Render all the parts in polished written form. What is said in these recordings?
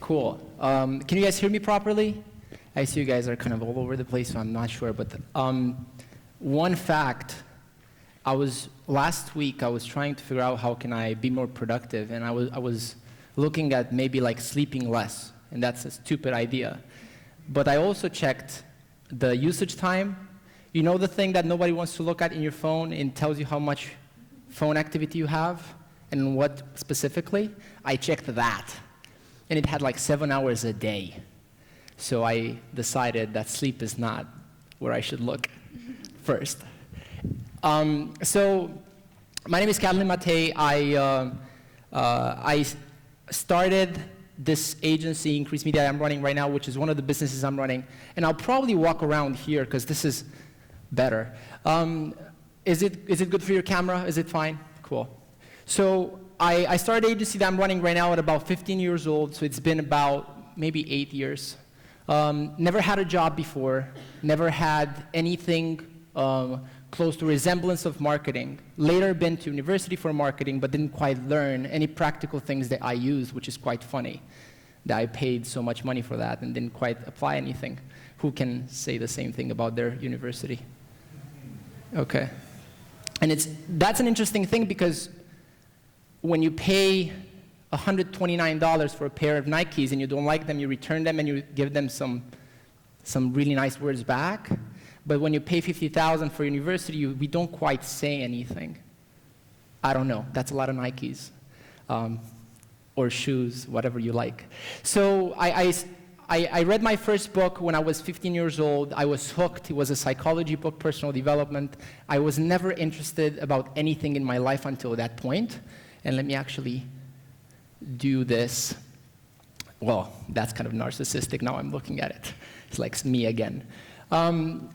Cool. Can you guys hear me properly? I see you guys are kind of all over the place, so I'm not sure. But one fact, last week I was trying to figure out how can I be more productive, and I was looking at maybe like sleeping less, and that's a stupid idea. But I also checked the usage time. You know the thing that nobody wants to look at in your phone and tells you how much phone activity you have and what specifically? I checked that, and it had like 7 hours a day. So I decided that sleep is not where I should look first. So my name is Catalin Matei. I started this agency, Increased Media, I'm running right now, which is one of the businesses I'm running. And I'll probably walk around here because this is better. Is it good for your camera? Is it fine? Cool. So I started an agency that I'm running right now at about 15 years old, so it's been about maybe 8 years. Never had a job before, never had anything close to resemblance of marketing. Later been to university for marketing, but didn't quite learn any practical things that I use, which is quite funny, that I paid so much money for that and didn't quite apply anything. Who can say the same thing about their university? Okay. And that's an interesting thing because when you pay $129 for a pair of Nikes and you don't like them, you return them and you give them some really nice words back. But when you pay $50,000 for university, we don't quite say anything. I don't know. That's a lot of Nikes. Or shoes, whatever you like. So I read my first book when I was 15 years old. I was hooked. It was a psychology book, personal development. I was never interested about anything in my life until that point. And let me actually do this. Well, that's kind of narcissistic. Now I'm looking at it. It's like me again. So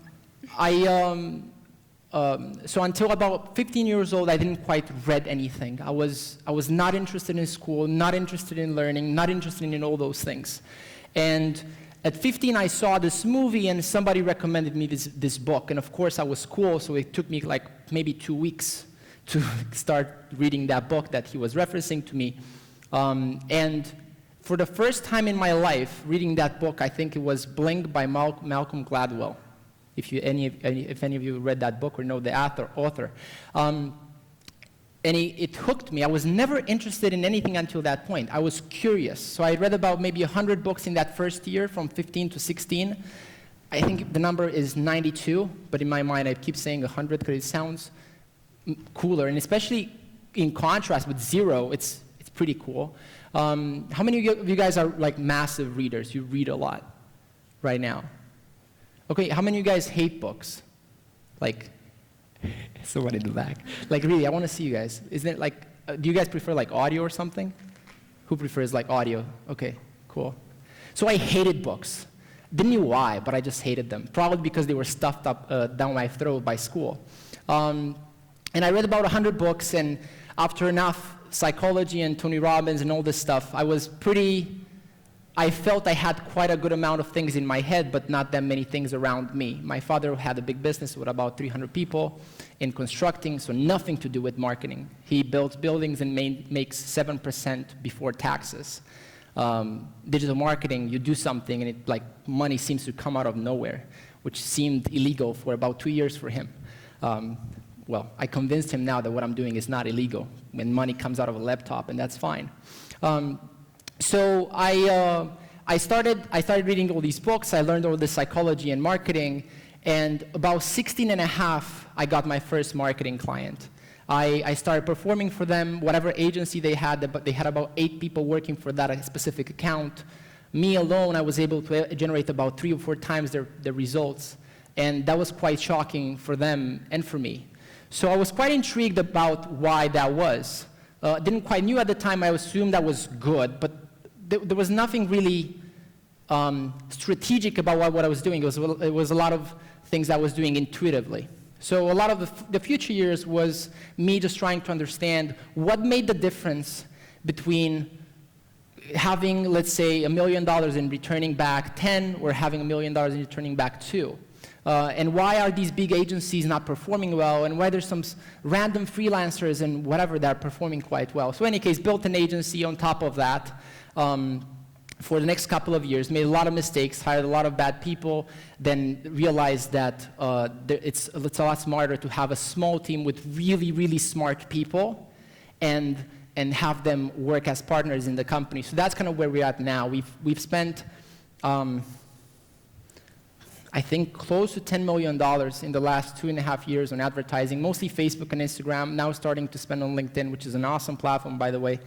until about 15 years old, I didn't quite read anything. I was not interested in school, not interested in learning, not interested in all those things. And at 15, I saw this movie, and somebody recommended me this book. And of course, I was cool, so it took me like maybe 2 weeks to start reading that book that he was referencing to me. And for the first time in my life, reading that book, I think it was Blink by Malcolm Gladwell. If any of you read that book or know the author. And it hooked me. I was never interested in anything until that point. I was curious. So I read about maybe 100 books in that first year, from 15 to 16. I think the number is 92, but in my mind I keep saying 100 because it sounds cooler, and especially in contrast with 0, it's pretty cool. How many of you guys are like massive readers? You read a lot right now. Okay, how many of you guys hate books? Like, someone in the back. Like, really, I want to see you guys. Isn't it like, do you guys prefer like audio or something? Who prefers like audio? Okay, cool. So I hated books. Didn't know why, but I just hated them. Probably because they were stuffed up down my throat by school. And I read about 100 books, and after enough psychology and Tony Robbins and all this stuff, I felt I had quite a good amount of things in my head, but not that many things around me. My father had a big business with about 300 people in constructing, so nothing to do with marketing. He builds buildings and makes 7% before taxes. Digital marketing, you do something and money seems to come out of nowhere, which seemed illegal for about 2 years for him. Well, I convinced him now that what I'm doing is not illegal when money comes out of a laptop, and that's fine. So I started reading all these books. I learned all this psychology and marketing, and about 16 and a half, I got my first marketing client. I started performing for them, whatever agency they had, but they had about 8 people working for that specific account. Me alone, I was able to generate about 3 or 4 times their results, and that was quite shocking for them and for me. So I was quite intrigued about why that was. Didn't quite knew at the time. I assumed that was good, but there was nothing really strategic about what I was doing. It was a lot of things I was doing intuitively. So a lot of the future years was me just trying to understand what made the difference between having, let's say, $1 million and returning back 10, or having $1 million and returning back 2. And why are these big agencies not performing well, and why there's some random freelancers and whatever that are performing quite well. So in any case, built an agency on top of that. for the next couple of years, made a lot of mistakes, hired a lot of bad people, then realized that it's a lot smarter to have a small team with really, really smart people and have them work as partners in the company. So that's kind of where we're at now. We've spent, I think, close to $10 million in the last 2.5 years on advertising, mostly Facebook and Instagram, now starting to spend on LinkedIn, which is an awesome platform, by the way.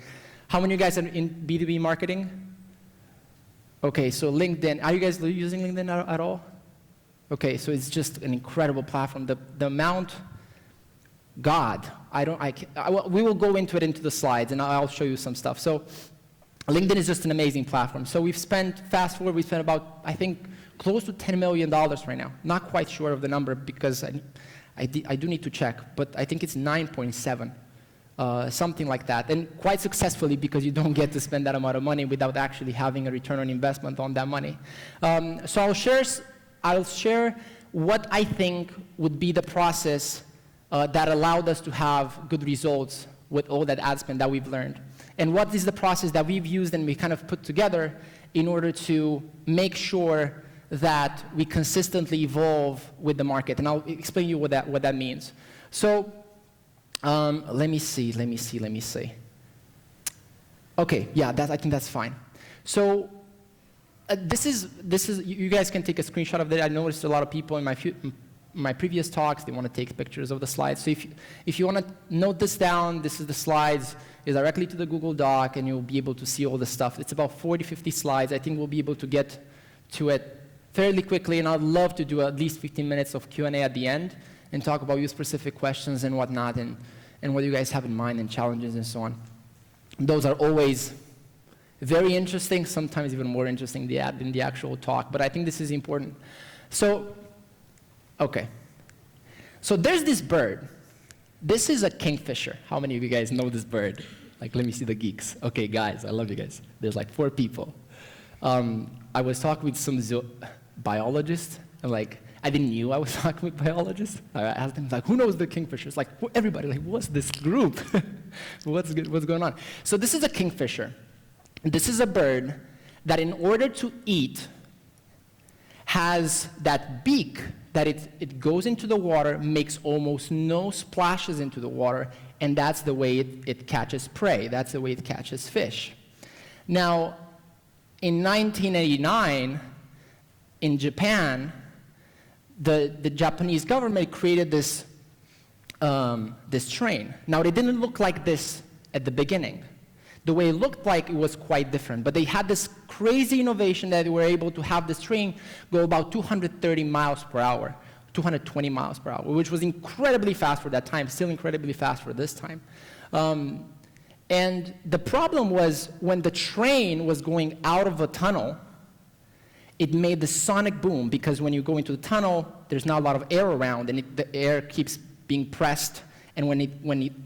How many of you guys are in B2B marketing? Okay, so LinkedIn, are you guys using LinkedIn at all? Okay, so it's just an incredible platform. The amount, God, we will go into it into the slides, and I'll show you some stuff. So LinkedIn is just an amazing platform. So we've spent, fast forward, we spent about, I think, close to $10 million right now. Not quite sure of the number because I do need to check, but I think it's 9.7, something like that. And quite successfully because you don't get to spend that amount of money without actually having a return on investment on that money. So I'll share what I think would be the process that allowed us to have good results with all that ad spend that we've learned. And what is the process that we've used and we kind of put together in order to make sure that we consistently evolve with the market. And I'll explain to you what that means. So let me see. Okay, yeah, I think that's fine. So this is, you guys can take a screenshot of that. I noticed a lot of people in my previous talks, they want to take pictures of the slides. So if you want to note this down, this is the slides, is directly to the Google Doc, and you'll be able to see all the stuff. It's about 40, 50 slides. I think we'll be able to get to it fairly quickly, and I'd love to do at least 15 minutes of Q&A at the end and talk about your specific questions and whatnot, and what you guys have in mind and challenges and so on. Those are always very interesting, sometimes even more interesting than the actual talk, but I think this is important. So, okay. So there's this bird. This is a kingfisher. How many of you guys know this bird? Like, let me see the geeks. Okay, guys, I love you guys. There's like 4 people. I was talking with some biologists, and like, I didn't know I was talking with biologists. I asked them, like, who knows the kingfishers? Like, everybody, like, what's this group? What's going on? So this is a kingfisher. This is a bird that in order to eat has that beak that it goes into the water, makes almost no splashes into the water, and that's the way it catches prey. That's the way it catches fish. Now, in 1989, in Japan, the Japanese government created this train. Now, it didn't look like this at the beginning. The way it looked like, it was quite different. But they had this crazy innovation that they were able to have this train go about 230 miles per hour, 220 miles per hour, which was incredibly fast for that time, still incredibly fast for this time. And the problem was when the train was going out of a tunnel, it made the sonic boom, because when you go into the tunnel, there's not a lot of air around, and the air keeps being pressed, and when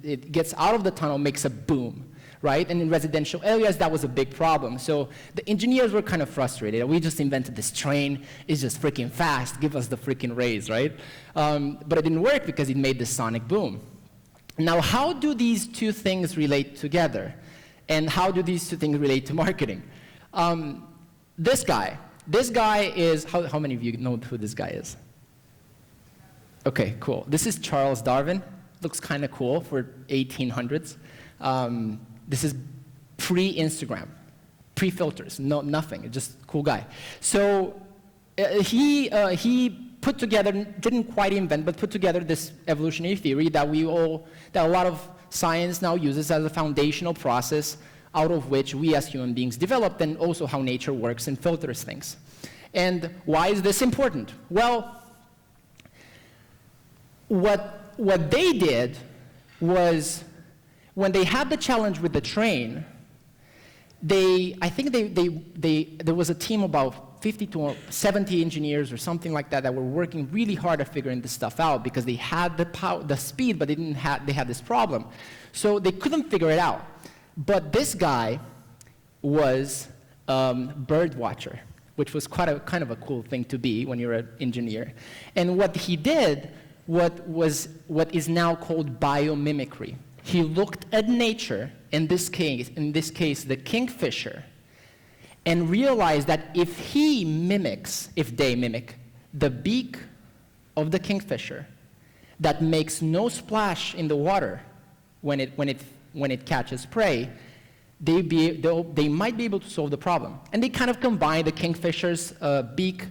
it gets out of the tunnel, it makes a boom. Right? And in residential areas, that was a big problem. So the engineers were kind of frustrated. We just invented this train. It's just freaking fast. Give us the freaking raise, right? But it didn't work because it made this sonic boom. Now, how do these two things relate together? And how do these two things relate to marketing? This guy is, how many of you know who this guy is? Okay, cool. This is Charles Darwin. Looks kind of cool for 1800s. This is pre-Instagram, pre-filters, nothing, just cool guy. So he put together, didn't quite invent, but put together this evolutionary theory that that a lot of science now uses as a foundational process out of which we as human beings developed, and also how nature works and filters things. And why is this important? Well, what they did was, when they had the challenge with the train, I think there was a team of about 50 to 70 engineers or something like that were working really hard at figuring this stuff out, because they had the speed, but they had this problem. So they couldn't figure it out. But this guy was bird watcher, which was kind of a cool thing to be when you're an engineer. And what he did, what is now called biomimicry. He looked at nature, in this case the kingfisher, and realize that if they mimic the beak of the kingfisher that makes no splash in the water when it catches prey, they might be able to solve the problem. And they kind of combine the kingfisher's beak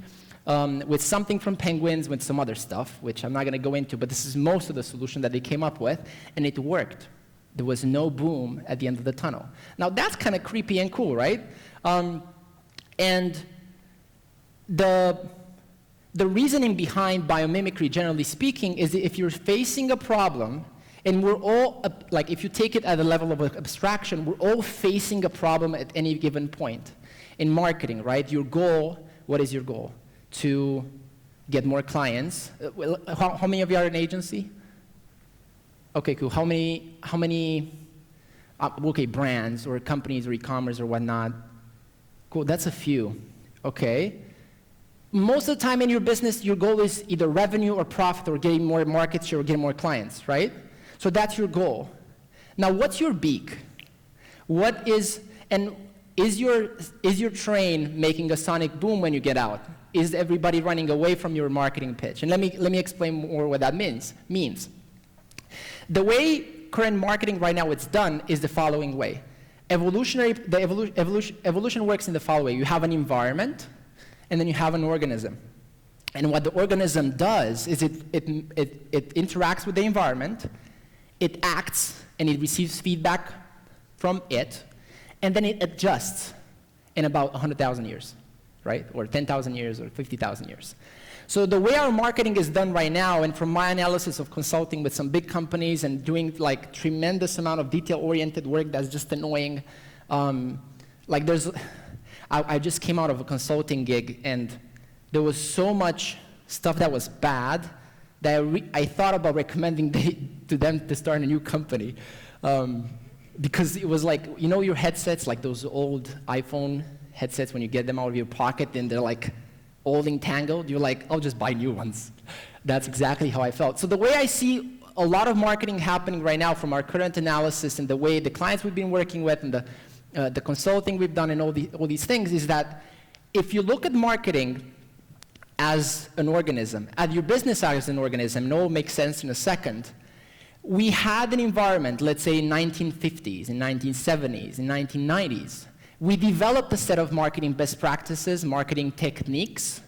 with something from penguins, with some other stuff, which I'm not going to go into, but this is most of the solution that they came up with, and it worked. There was no boom at the end of the tunnel. Now, that's kind of creepy and cool, right? And the reasoning behind biomimicry, generally speaking, is that if you're facing a problem, and we're all, like if you take it at a level of abstraction, we're all facing a problem at any given point. In marketing, right? Your goal, what is your goal? To get more clients. How many of you are an agency? Okay, cool. How many, okay, brands or companies or e-commerce or whatnot? Cool, that's a few. Okay. Most of the time in your business, your goal is either revenue or profit or getting more market share or getting more clients, right? So that's your goal. Now, what's your beak? Is your train making a sonic boom when you get out? Is everybody running away from your marketing pitch? And let me explain more what that means. The way current marketing right now it's done is the following way. Evolution works in the following way. You have an environment, and then you have an organism. And what the organism does is it interacts with the environment, it acts, and it receives feedback from it, and then it adjusts in about 100,000 years, right? Or 10,000 years or 50,000 years. So the way our marketing is done right now, and from my analysis of consulting with some big companies and doing like tremendous amount of detail-oriented work that's just annoying, I just came out of a consulting gig, and there was so much stuff that was bad that I thought about recommending to them to start a new company. Because it was like, you know your headsets, like those old iPhone headsets when you get them out of your pocket and they're like all entangled? You're like, I'll just buy new ones. That's exactly how I felt. So the way I see a lot of marketing happening right now from our current analysis and the way the clients we've been working with and the consulting we've done and all these things is that if you look at marketing as an organism, at your business as an organism, and it all makes sense in a second, we had an environment, let's say in 1950s, in 1970s, in 1990s. We developed a set of marketing best practices, marketing techniques,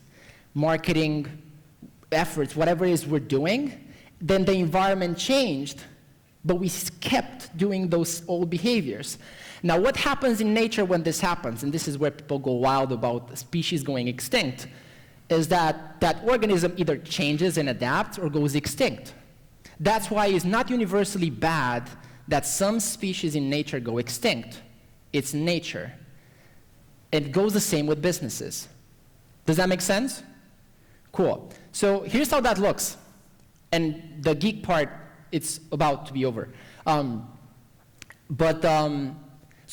marketing efforts, whatever it is we're doing. Then the environment changed, but we kept doing those old behaviors. Now, what happens in nature when this happens, and this is where people go wild about species going extinct, is that that organism either changes and adapts or goes extinct. That's why it's not universally bad that some species in nature go extinct. It's nature. It goes the same with businesses. Does that make sense? Cool. So here's how that looks. And the geek part, it's about to be over. So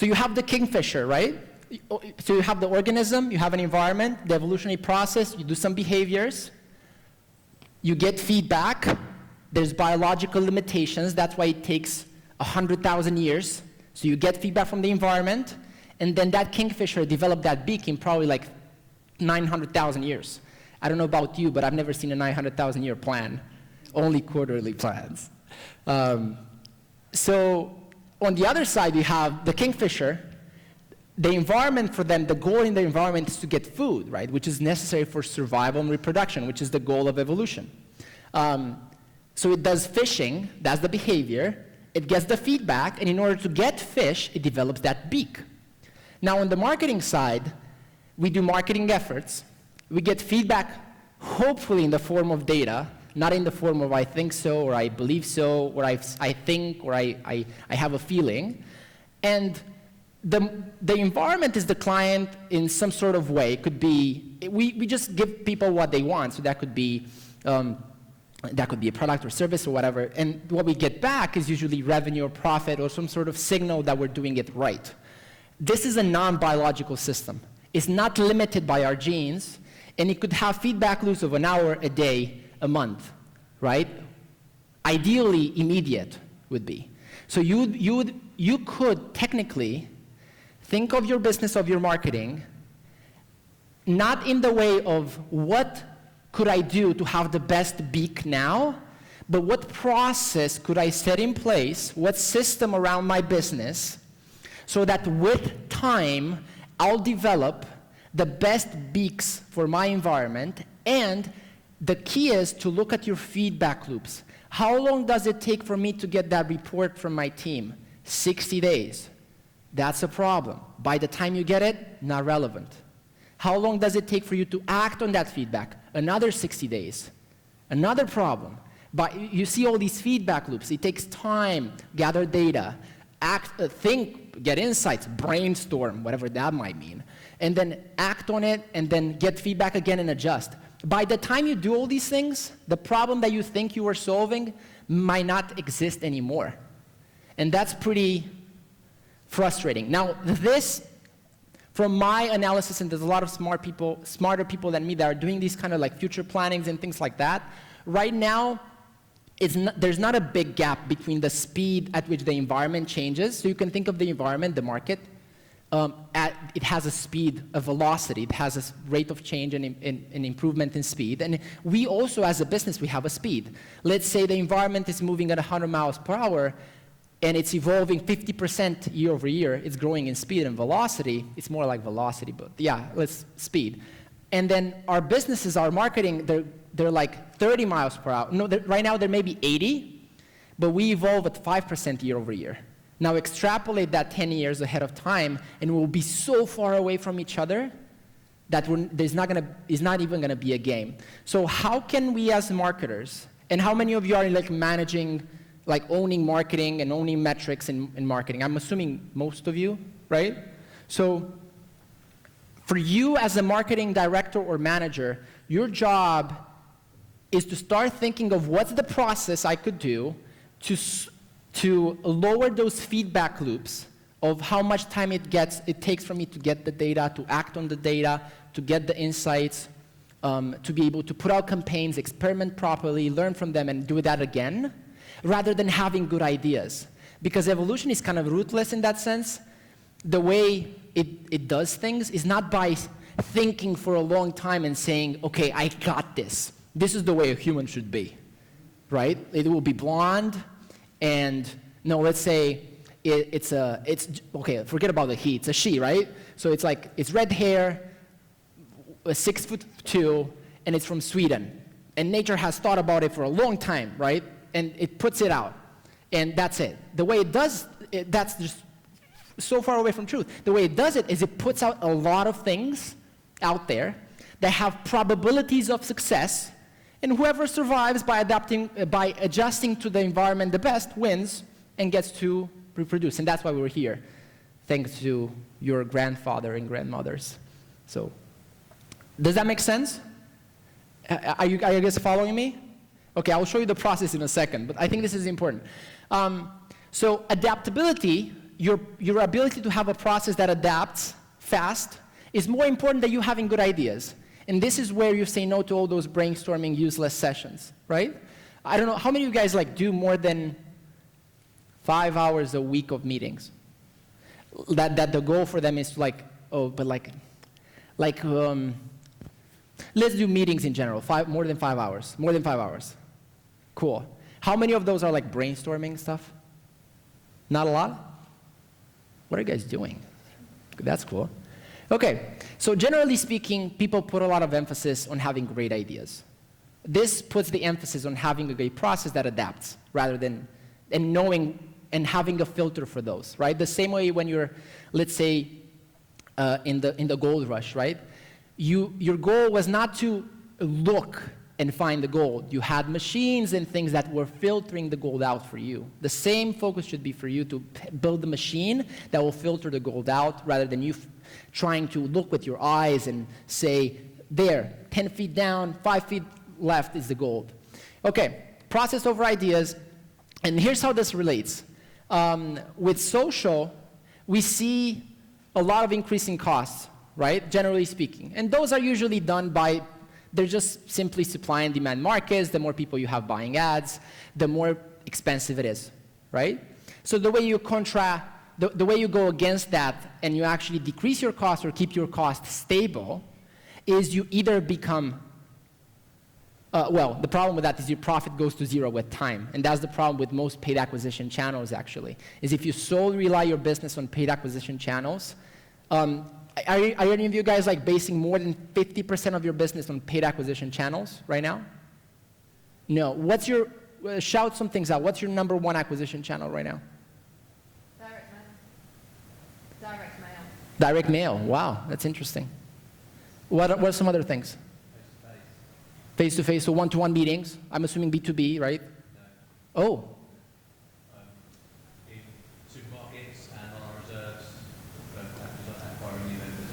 you have the kingfisher, right? So you have the organism, you have an environment, the evolutionary process, you do some behaviors, you get feedback, there's biological limitations, that's why it takes 100,000 years. So you get feedback from the environment, and then that kingfisher developed that beak in probably like 900,000 years. I don't know about you, but I've never seen a 900,000 year plan, only quarterly plans. So on the other side, you have the kingfisher. The environment for them, the goal in the environment is to get food, right, which is necessary for survival and reproduction, which is the goal of evolution. So it does fishing, that's the behavior, it gets the feedback, and in order to get fish, it develops that beak. Now on the marketing side, we do marketing efforts, we get feedback, hopefully in the form of data, not in the form of I think so, or I believe so, or I think, or I have a feeling. And the environment is the client in some sort of way. It could be, we just give people what they want, so that could be a product or service or whatever, and what we get back is usually revenue or profit or some sort of signal that we're doing it right. This is a non-biological system. It's not limited by our genes, and it could have feedback loops of an hour, a day, a month, right? Ideally, immediate would be. So you could technically think of your business, of your marketing, not in the way of what could I do to have the best beak now, but what process could I set in place, what system around my business, so that with time, I'll develop the best beaks for my environment. And the key is to look at your feedback loops. How long does it take for me to get that report from my team? 60 days. That's a problem. By the time you get it, not relevant. How long does it take for you to act on that feedback? Another 60 days. Another problem. But you see all these feedback loops. It takes time, gather data, think, get insights, brainstorm, whatever that might mean, and then act on it, and then get feedback again and adjust. By the time you do all these things, the problem that you think you were solving might not exist anymore. And that's pretty frustrating. Now, this, from my analysis, and there's a lot of smarter people than me that are doing these kind of like future plannings and things like that, right now, there's not a big gap between the speed at which the environment changes. So you can think of the environment, the market, it has a speed, a velocity. It has a rate of change and improvement in speed. And we also, as a business, we have a speed. Let's say the environment is moving at 100 miles per hour, and it's evolving 50% year over year. It's growing in speed and velocity. It's more like velocity, but yeah, speed. And then our businesses, our marketing, they're like 30 miles per hour. No, right now they're maybe 80, but we evolve at 5% year over year. Now extrapolate that 10 years ahead of time, and we'll be so far away from each other that it's not even going to be a game. So how can we as marketers, and how many of you are like managing, like owning marketing and owning metrics in marketing? I'm assuming most of you, right? So for you as a marketing director or manager, your job is to start thinking of what's the process I could do to lower those feedback loops of how much time it takes for me to get the data, to act on the data, to get the insights, to be able to put out campaigns, experiment properly, learn from them, and do that again, rather than having good ideas. Because evolution is kind of ruthless in that sense. The way it does things is not by thinking for a long time and saying, okay, I got this. This is the way a human should be, right? It will be blonde, and no, let's say it's okay, forget about the he, it's a she, right? So it's red hair, 6'2", and it's from Sweden. And nature has thought about it for a long time, right? And it puts it out, and that's it. The way it does it, that's just so far away from truth. The way it does it is it puts out a lot of things out there that have probabilities of success, and whoever survives by adjusting to the environment the best wins and gets to reproduce. And that's why we're here, thanks to your grandfather and grandmothers. So, does that make sense? Are you guys following me? Okay, I'll show you the process in a second, but I think this is important. So adaptability, your ability to have a process that adapts fast, is more important than you having good ideas. And this is where you say no to all those brainstorming, useless sessions, right? I don't know, how many of you guys do more than 5 hours a week of meetings? That the goal for them is to let's do meetings in general, more than 5 hours. Cool. How many of those are like brainstorming stuff? Not a lot? What are you guys doing? That's cool. Okay, so generally speaking, people put a lot of emphasis on having great ideas. This puts the emphasis on having a great process that adapts, rather than, and knowing and having a filter for those, right? The same way when you're, let's say, in the gold rush, right? Your goal was not to look and find the gold. You had machines and things that were filtering the gold out for you. The same focus should be for you to build the machine that will filter the gold out, rather than you trying to look with your eyes and say, there, 10 feet down, 5 feet left is the gold. Okay, process over ideas, and here's how this relates. With social, we see a lot of increasing costs, right, generally speaking. And those are usually done by, they're just simply supply and demand markets. The more people you have buying ads, the more expensive it is, right? So the way you the way you go against that and you actually decrease your costs or keep your costs stable is you either become, well, the problem with that is your profit goes to zero with time. And that's the problem with most paid acquisition channels, actually, is if you solely rely your business on paid acquisition channels, are any of you guys like basing more than 50% of your business on paid acquisition channels right now? No. What's your, shout some things out. What's your #1 acquisition channel right now? Direct mail. Direct mail. Direct mail. Wow, that's interesting. What are some other things? Face-to-face, so one-to-one meetings. I'm assuming B2B, right? No. Oh. In supermarkets and on our reserves, acquiring new members.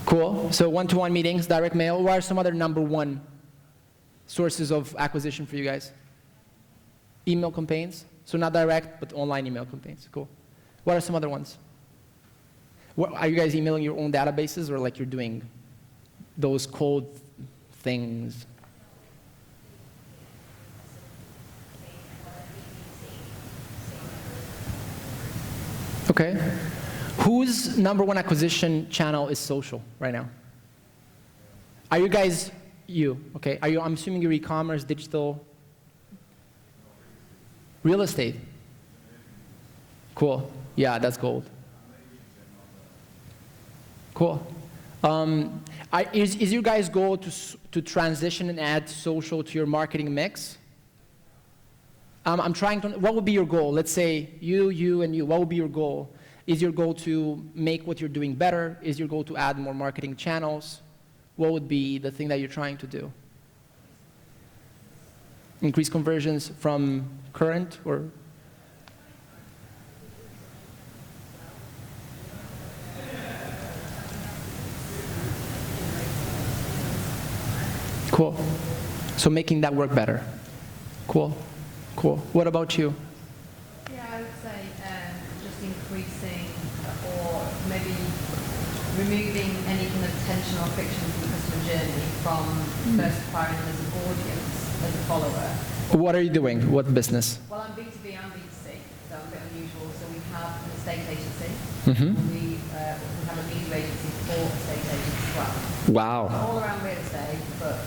Cool. So one-to-one meetings, direct mail. What are some other #1 sources of acquisition for you guys? Email campaigns. So not direct, but online email campaigns. Cool. What are some other ones? What, are you guys emailing your own databases, or like you're doing those cold things? Okay. Whose #1 acquisition channel is social right now? Are you guys, you, okay. Are you, I'm assuming you're e-commerce, digital, real estate? Cool. Yeah, that's gold. Cool. Is your guys' goal to transition and add social to your marketing mix? I'm trying to, what would be your goal? Let's say you, and you, what would be your goal? Is your goal to make what you're doing better? Is your goal to add more marketing channels? What would be the thing that you're trying to do? Increase conversions from current, or? Cool. So making that work better. Cool. Cool. What about you? Yeah, I would say just increasing or maybe removing any kind of tension or friction from the customer journey from first acquiring them as an audience, as a follower. What are you doing? What business? Well, I'm B2B and B2C, so I'm a bit unusual. So we have an estate agency. Mm-hmm. We have a media agency for estate agents as well. Wow. All around real estate, but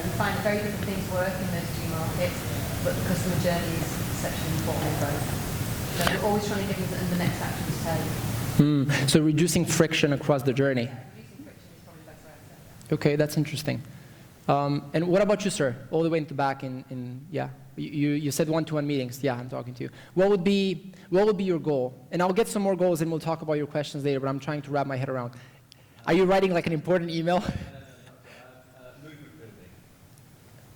we find very different things work in those two markets, but the customer journey is exceptionally important in both. So we're always trying to give them the next action to take. So reducing friction across the journey. Yeah, reducing friction is probably the best way to say that. Okay, that's interesting. And what about you, sir? All the way in the back yeah. You said one-to-one meetings. Yeah, I'm talking to you. What would be your goal? And I'll get some more goals and we'll talk about your questions later, but I'm trying to wrap my head around. Are you writing like an important email? Movement building.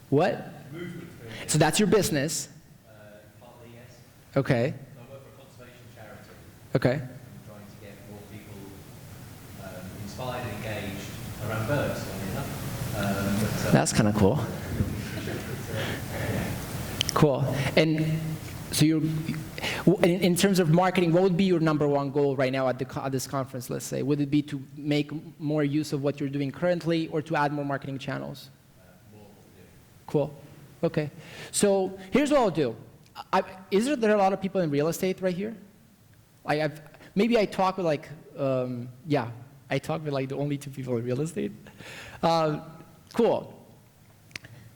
What? Movement building. So that's your business. Partly, yes. Okay. So I work for a conservation charity. Okay. I'm trying to get more people inspired and engaged around birds, funnily enough. That's kind of cool. Cool. And so in terms of marketing, what would be your #1 goal right now at this conference, let's say? Would it be to make more use of what you're doing currently, or to add more marketing channels? More to do. Cool. Okay. So here's what I'll do. Is there a lot of people in real estate right here? Maybe I talk with like, yeah, I talk with like the only 2 people in real estate. Cool.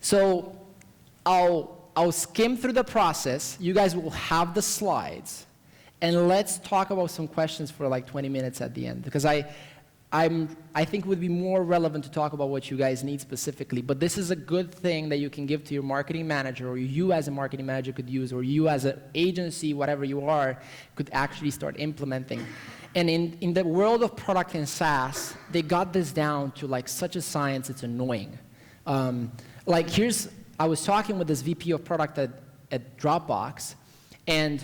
So I'll skim through the process. You guys will have the slides. And let's talk about some questions for like 20 minutes at the end. Because I think it would be more relevant to talk about what you guys need specifically. But this is a good thing that you can give to your marketing manager, or you as a marketing manager could use, or you as an agency, whatever you are, could actually start implementing. And in the world of product and SaaS, they got this down to like such a science, it's annoying. I was talking with this VP of product at Dropbox, and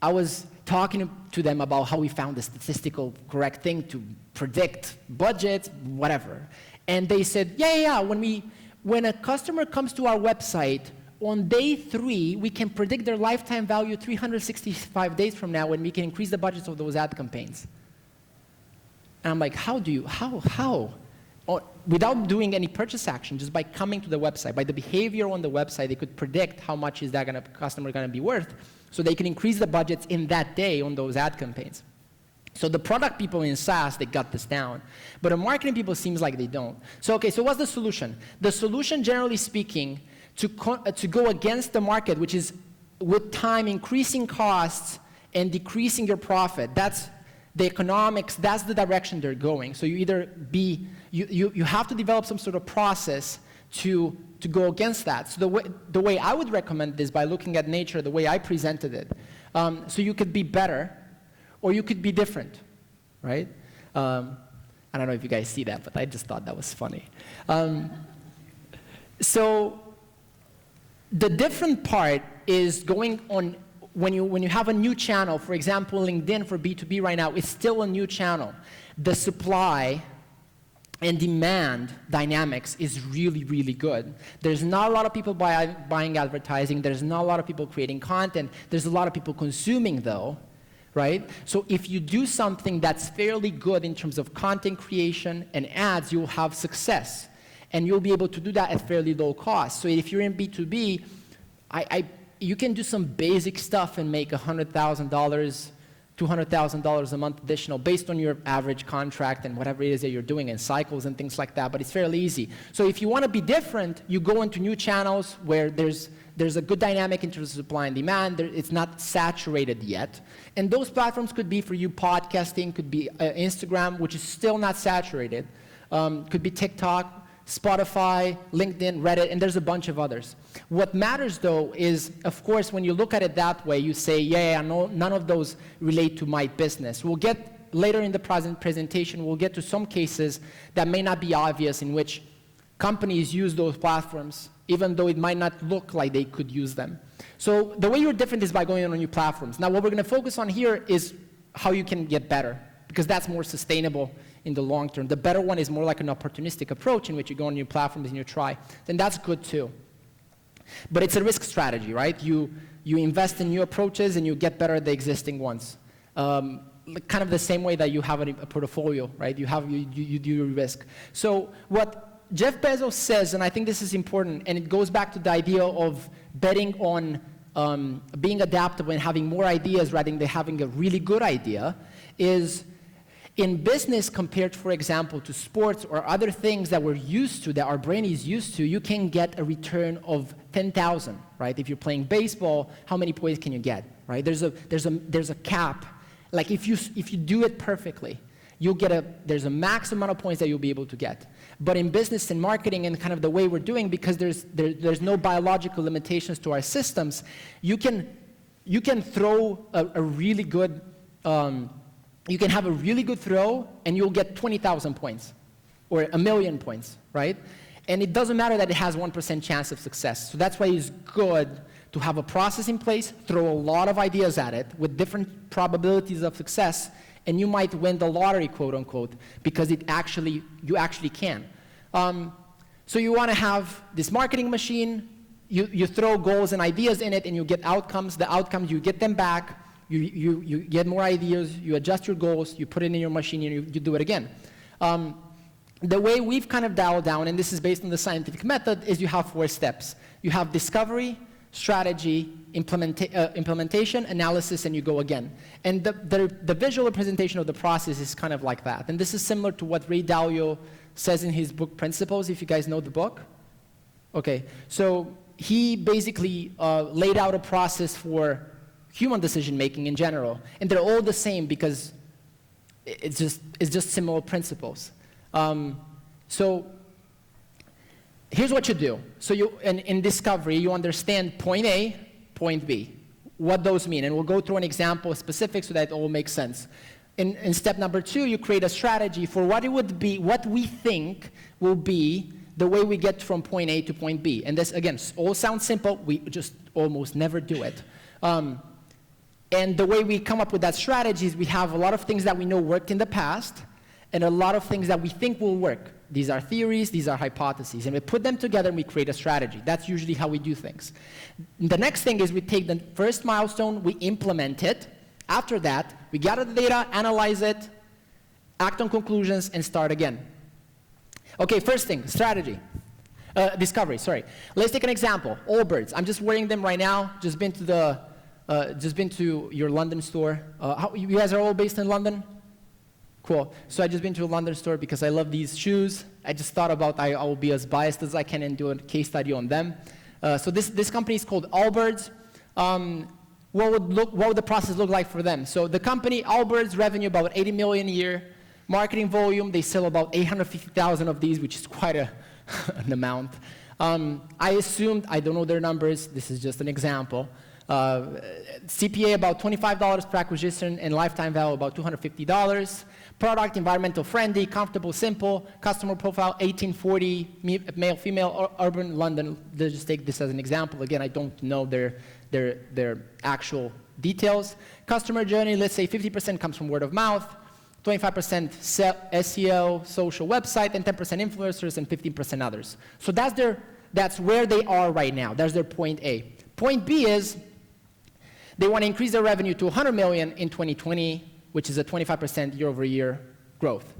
I was talking to them about how we found the statistical correct thing to predict budgets, whatever. And they said, yeah, when a customer comes to our website, on day 3, we can predict their lifetime value 365 days from now, and we can increase the budgets of those ad campaigns. And I'm like, how? Without doing any purchase action, just by coming to the website, by the behavior on the website, they could predict how much is that customer going to be worth, so they can increase the budgets in that day on those ad campaigns. So the product people in SaaS, they got this down. But the marketing people seems like they don't. So okay, so what's the solution? The solution, generally speaking, to go against the market, which is with time increasing costs and decreasing your profit. That's the economics, that's the direction they're going. So you either you have to develop some sort of process to go against that. So the way I would recommend this by looking at nature, the way I presented it, so you could be better, or you could be different, right? I don't know if you guys see that, but I just thought that was funny. So the different part is going on when you have a new channel. For example, LinkedIn for B2B right now is still a new channel. The supply and demand dynamics is really, really good. There's not a lot of people buying advertising. There's not a lot of people creating content. There's a lot of people consuming, though, right? So if you do something that's fairly good in terms of content creation and ads, you'll have success. And you'll be able to do that at fairly low cost. So if you're in B2B, you can do some basic stuff and make $100,000, $200,000 a month additional based on your average contract and whatever it is that you're doing and cycles and things like that, but it's fairly easy. So if you want to be different, you go into new channels where there's a good dynamic in terms of supply and demand. It's not saturated yet. And those platforms could be for you podcasting, could be Instagram, which is still not saturated, could be TikTok, Spotify, LinkedIn, Reddit, and there's a bunch of others. What matters, though, is, of course, when you look at it that way, you say, yeah, no, none of those relate to my business. We'll get, later in the presentation, we'll get to some cases that may not be obvious in which companies use those platforms, even though it might not look like they could use them. So the way you're different is by going on new platforms. Now, what we're going to focus on here is how you can get better, because that's more sustainable in the long term. The better one is more like an opportunistic approach in which you go on new platforms and you try. Then that's good too. But it's a risk strategy, right? You invest in new approaches and you get better at the existing ones. Kind of the same way that you have a portfolio, right? You do your risk. So what Jeff Bezos says, and I think this is important, and it goes back to the idea of betting on being adaptable and having more ideas rather than having a really good idea, is in business compared, for example, to sports or other things that we're used to, that our brain is used to, you can get a return of 10,000, right? If you're playing baseball, how many points can you get, right? There's a cap. Like if you do it perfectly, there's a max amount of points that you'll be able to get. But in business and marketing and kind of the way we're doing, because there's no biological limitations to our systems, you can throw a really good. You can have a really good throw, and you'll get 20,000 points, or 1,000,000 points, right? And it doesn't matter that it has 1% chance of success. So that's why it's good to have a process in place, throw a lot of ideas at it with different probabilities of success, and you might win the lottery, quote unquote, because you actually can. So you want to have this marketing machine, you throw goals and ideas in it, and you get outcomes. The outcomes, you get them back. You get more ideas, you adjust your goals, you put it in your machine, and you do it again. The way we've kind of dialed down, and this is based on the scientific method, is you have 4 steps. You have discovery, strategy, implementation, analysis, and you go again. And the visual representation of the process is kind of like that. And this is similar to what Ray Dalio says in his book Principles, if you guys know the book. Okay, so he basically laid out a process for human decision-making in general. And they're all the same because it's just similar principles. So here's what you do. So in discovery, you understand point A, point B, what those mean. And we'll go through an example specific so that it all makes sense. In step number 2, you create a strategy for what it would be, what we think will be the way we get from point A to point B. And this, again, all sounds simple. We just almost never do it. And the way we come up with that strategy is we have a lot of things that we know worked in the past and a lot of things that we think will work. These are theories, these are hypotheses, and we put them together and we create a strategy. That's usually how we do things. The next thing is we take the first milestone, we implement it. After that, we gather the data, analyze it, act on conclusions, and start again. Okay, first thing, strategy. Discovery, sorry. Let's take an example, Allbirds. I'm just wearing them right now, just been to your London store. You guys are all based in London? Cool. So I just been to a London store because I love these shoes. I just thought about I will be as biased as I can and do a case study on them. So this company is called Allbirds. What would the process look like for them? So the company, Allbirds, revenue about 80 million a year. Marketing volume, they sell about 850,000 of these, which is quite an amount. I assumed, I don't know their numbers, this is just an example. CPA about $25 per acquisition and lifetime value about $250. Product, environmental friendly, comfortable, simple. Customer profile, 1840, male, female, urban, London. Let's just take this as an example. Again, I don't know their actual details. Customer journey, let's say 50% comes from word of mouth, 25% SEO, social website, and 10% influencers, and 15% others. So that's where they are right now. That's their point A. Point B is they want to increase their revenue to 100 million in 2020, which is a 25% year-over-year growth.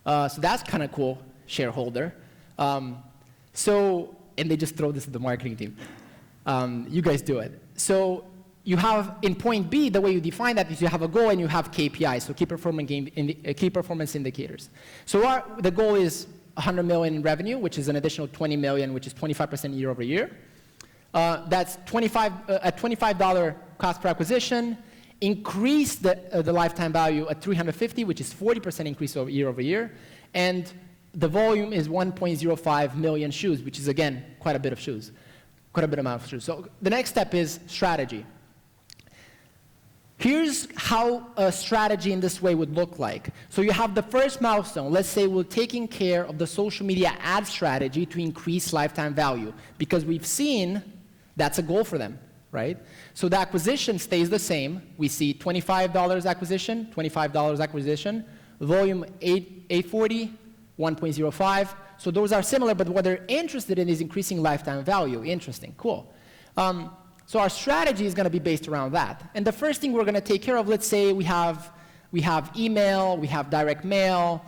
So that's kind of cool, shareholder. And they just throw this at the marketing team. You guys do it. So you have, in point B, the way you define that is you have a goal and you have KPIs, so key performance indicators. So the goal is 100 million in revenue, which is an additional 20 million, which is 25% year over year. That's at $25 cost per acquisition. Increase the lifetime value at 350, which is 40% increase year over year. And the volume is 1.05 million shoes, which is, again, quite a bit of shoes. Quite a bit amount of shoes. So the next step is strategy. Here's how a strategy in this way would look like. So you have the first milestone. Let's say we're taking care of the social media ad strategy to increase lifetime value, because we've seen that's a goal for them, right? So the acquisition stays the same. We see $25 acquisition, $25 acquisition, volume 840, 1.05. So those are similar, but what they're interested in is increasing lifetime value. Interesting, cool. So our strategy is going to be based around that. And the first thing we're going to take care of, let's say we have email, we have direct mail,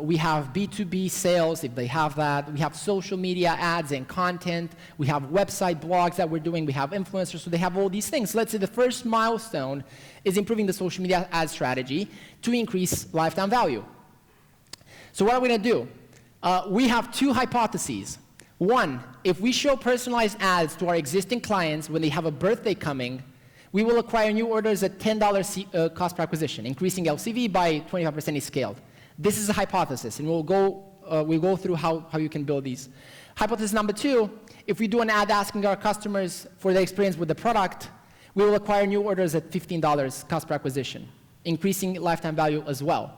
we have B2B sales, if they have that. We have social media ads and content. We have website blogs that we're doing. We have influencers, so they have all these things. So let's say the first milestone is improving the social media ad strategy to increase lifetime value. So what are we going to do? We have two hypotheses. One, if we show personalized ads to our existing clients when they have a birthday coming, we will acquire new orders at $10 cost per acquisition, increasing LCV by 25% is scaled. This is a hypothesis, and we'll go through how you can build these. Hypothesis number two, if we do an ad asking our customers for their experience with the product, we will acquire new orders at $15 cost per acquisition, increasing lifetime value as well.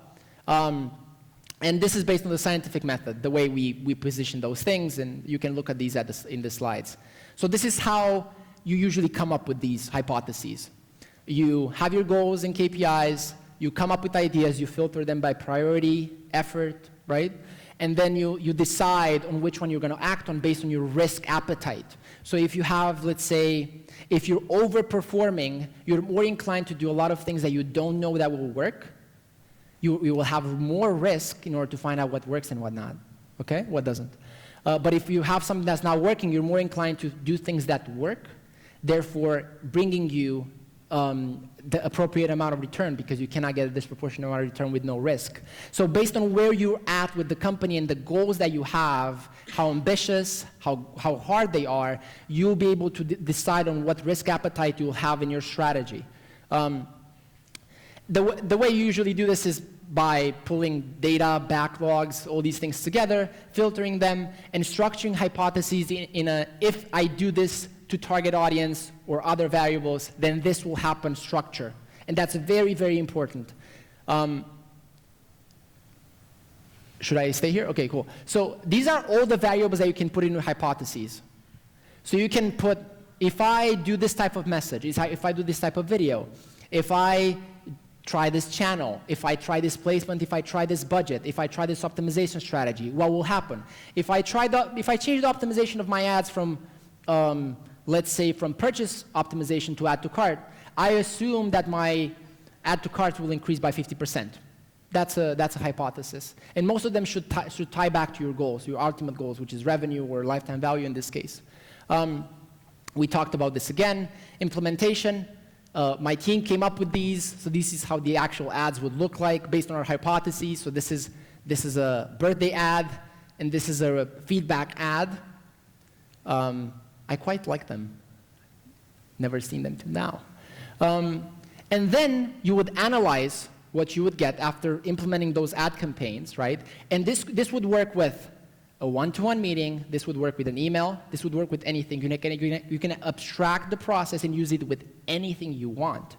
And this is based on the scientific method, the way we position those things, and you can look at these in the slides. So this is how you usually come up with these hypotheses. You have your goals and KPIs, you come up with ideas, you filter them by priority, effort, right? And then you decide on which one you're going to act on based on your risk appetite. So if you have, let's say, if you're overperforming, you're more inclined to do a lot of things that you don't know that will work. You will have more risk in order to find out what works and what not, okay? What doesn't. But if you have something that's not working, you're more inclined to do things that work, therefore bringing you the appropriate amount of return, because you cannot get a disproportionate amount of return with no risk. So based on where you're at with the company and the goals that you have, how ambitious, how hard they are, you'll be able to decide on what risk appetite you'll have in your strategy. The way you usually do this is by pulling data, backlogs, all these things together, filtering them, and structuring hypotheses in a, if I do this to target audience or other variables, then this will happen structure. And that's very, very important. Should I stay here? Okay, cool. So these are all the variables that you can put in your hypotheses. So you can put, if I do this type of message, if I do this type of video, if I try this channel, if I try this placement, if I try this budget, if I try this optimization strategy, what will happen? If I change the optimization of my ads from, let's say, from purchase optimization to add to cart, I assume that my add to cart will increase by 50%. That's a hypothesis. And most of them should tie back to your goals, your ultimate goals, which is revenue or lifetime value in this case. We talked about this again. Implementation. My team came up with these, so this is how the actual ads would look like based on our hypotheses. So this is a birthday ad, and this is a feedback ad. I quite like them. Never seen them till now. And then you would analyze what you would get after implementing those ad campaigns, right? And this would work with a one-to-one meeting. This would work with an email. This would work with anything. You can abstract the process and use it with anything you want.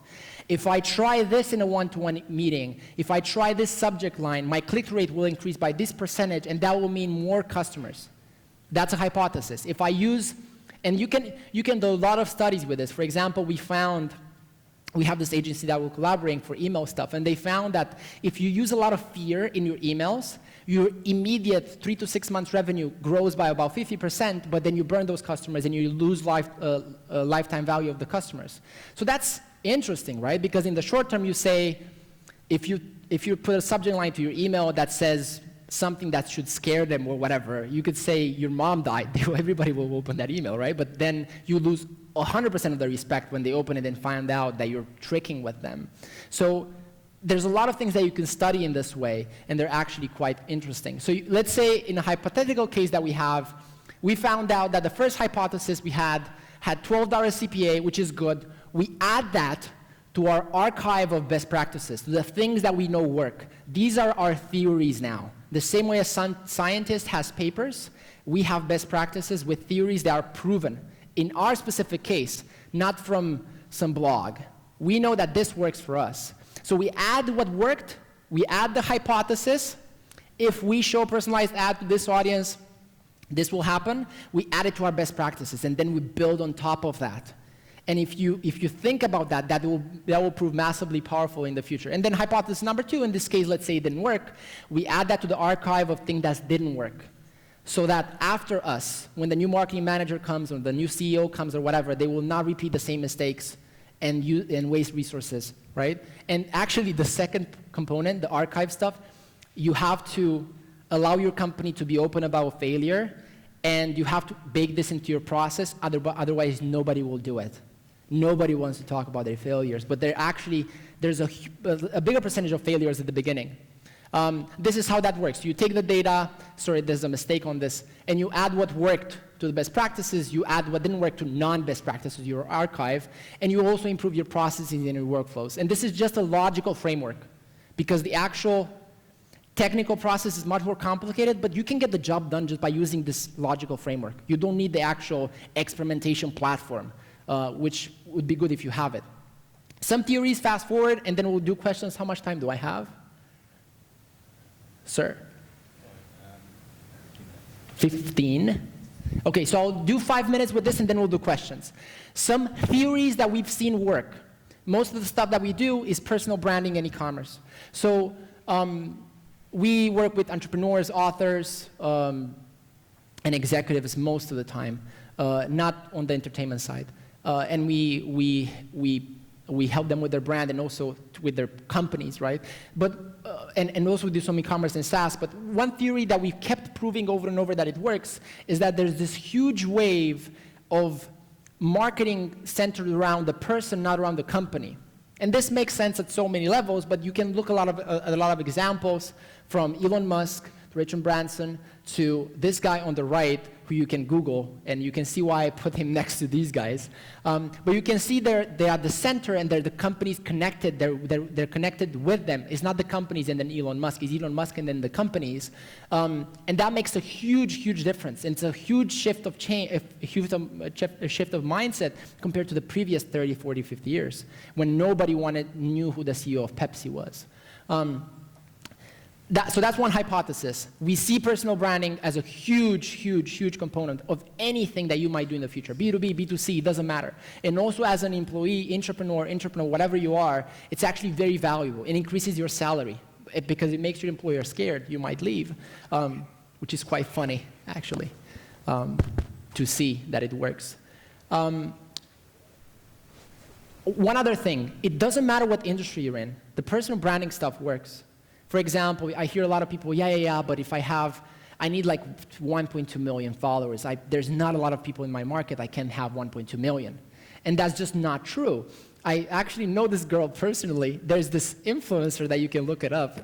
If I try this in a one-to-one meeting, if I try this subject line, my click rate will increase by this percentage, and that will mean more customers. That's a hypothesis. If I use, and you can do a lot of studies with this. For example, we have this agency that we're collaborating for email stuff, and they found that if you use a lot of fear in your emails, your immediate 3 to 6 months revenue grows by about 50%, but then you burn those customers and you lose lifetime value of the customers. So that's interesting, right? Because in the short term, you say, if you put a subject line to your email that says something that should scare them or whatever, you could say your mom died. Everybody will open that email, right? But then you lose 100% of the respect when they open it and find out that you're tricking with them. So there's a lot of things that you can study in this way, and they're actually quite interesting. So let's say in a hypothetical case that we found out that the first hypothesis we had $12 CPA, which is good. We add that to our archive of best practices, to the things that we know work. These are our theories now. The same way a scientist has papers, we have best practices with theories that are proven. In our specific case, not from some blog. We know that this works for us. So we add what worked, we add the hypothesis. If we show personalized ad to this audience, this will happen. We add it to our best practices, and then we build on top of that. And if you think about that, that will prove massively powerful in the future. And then hypothesis number 2, in this case, let's say it didn't work, we add that to the archive of things that didn't work. So that after us, when the new marketing manager comes or the new CEO comes or whatever, they will not repeat the same mistakes and waste resources, right? And actually, the second component, the archive stuff, you have to allow your company to be open about failure, and you have to bake this into your process, otherwise nobody will do it. Nobody wants to talk about their failures, but there's a bigger percentage of failures at the beginning. This is how that works. You take the data, sorry, there's a mistake on this, and you add what worked to the best practices, you add what didn't work to non-best practices, your archive, and you also improve your processes and your workflows. And this is just a logical framework, because the actual technical process is much more complicated, but you can get the job done just by using this logical framework. You don't need the actual experimentation platform, which would be good if you have it. Some theories, fast forward, and then we'll do questions. How much time do I have? Sir? 15. Okay, so I'll do 5 minutes with this, and then we'll do questions. Some theories that we've seen work. Most of the stuff that we do is personal branding and e-commerce. So we work with entrepreneurs, authors, and executives most of the time, not on the entertainment side. And we help them with their brand and also with their companies, right? But and also do some e-commerce and SaaS. But one theory that we've kept proving over and over that it works is that there's this huge wave of marketing centered around the person, not around the company. And this makes sense at so many levels, but you can look at a lot of examples from Elon Musk to Richard Branson to this guy on the right, who you can Google, and you can see why I put him next to these guys. But you can see they are at the center, and they're the companies connected. They're connected with them. It's not the companies and then Elon Musk. It's Elon Musk and then the companies. And that makes a huge, huge difference. And it's a huge shift of change, a shift of mindset compared to the previous 30, 40, 50 years, when nobody knew who the CEO of Pepsi was. So that's one hypothesis. We see personal branding as a huge, huge, huge component of anything that you might do in the future. B2B, B2C, it doesn't matter. And also as an employee, entrepreneur, whatever you are, it's actually very valuable. It increases your salary because it makes your employer scared. You might leave, which is quite funny, actually, to see that it works. One other thing, it doesn't matter what industry you're in. The personal branding stuff works. For example, I hear a lot of people, but if I need like 1.2 million followers. There's not a lot of people in my market, I can't have 1.2 million. And that's just not true. I actually know this girl personally. There's this influencer that you can look it up.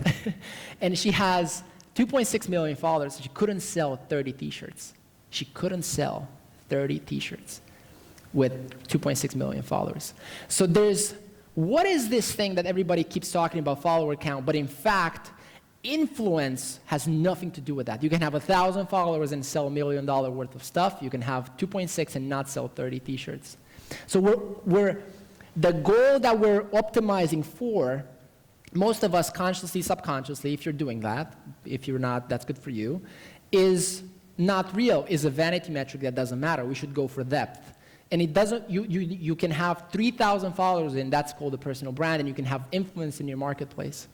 And she has 2.6 million followers. She couldn't sell 30 t-shirts. She couldn't sell 30 t-shirts with 2.6 million followers. So what is this thing that everybody keeps talking about, follower count, but in fact, influence has nothing to do with that. You can have 1,000 followers and sell $1 million worth of stuff. You can have 2.6 and not sell 30 t-shirts. So the goal that we're optimizing for, most of us consciously, subconsciously, if you're doing that, if you're not, that's good for you, is not real, is a vanity metric that doesn't matter. We should go for depth. And it doesn't, you can have 3,000 followers and that's called a personal brand, and you can have influence in your marketplace.